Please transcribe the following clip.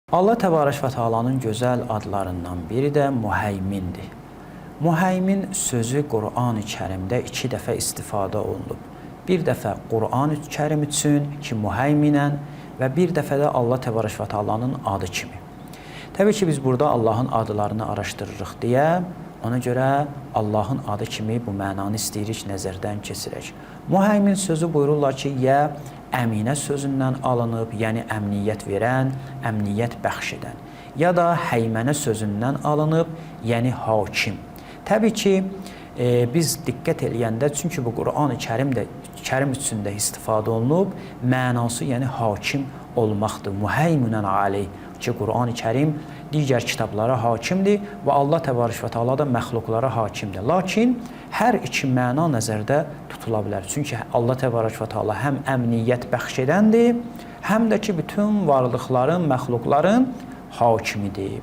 Allah Təbarək və Teala'nın gözəl adlarından biri də Müheymindir. Müheymin sözü Qur'an-ı Kərimdə 2 dəfə istifadə olunub. Bir dəfə Qur'an-ı Kərim üçün ki, müheyminən və bir dəfə də Allah Təbarək və Teala'nın adı kimi. Təbii ki, biz burada Allahın adlarını araşdırırıq deyə, ona görə Allahın adı kimi bu mənanı istəyirik nəzərdən keçirək. Müheymin sözü buyururlar ki, əminə sözündən alınıb, yəni əmniyyət verən, əmniyyət bəxş edən. Ya da heymənə sözündən alınıb, yəni hakim. Təbii ki, biz diqqət eləyəndə, çünki bu Qur'an-ı Kərim üçündə istifadə olunub, mənası yəni hakim olmaqdır. Müheyminən aleyh ki, Qur'an-ı Kərim digər kitablara hakimdir və Allah Təbarək və Teala da məxluqlara hakimdir. Lakin hər iki məna nəzərdə tutula bilər. Çünki Allah Təbarək və Teala həm əmniyyət bəxş edəndir, həm də ki, bütün varlıqların, məxluqların hakimidir.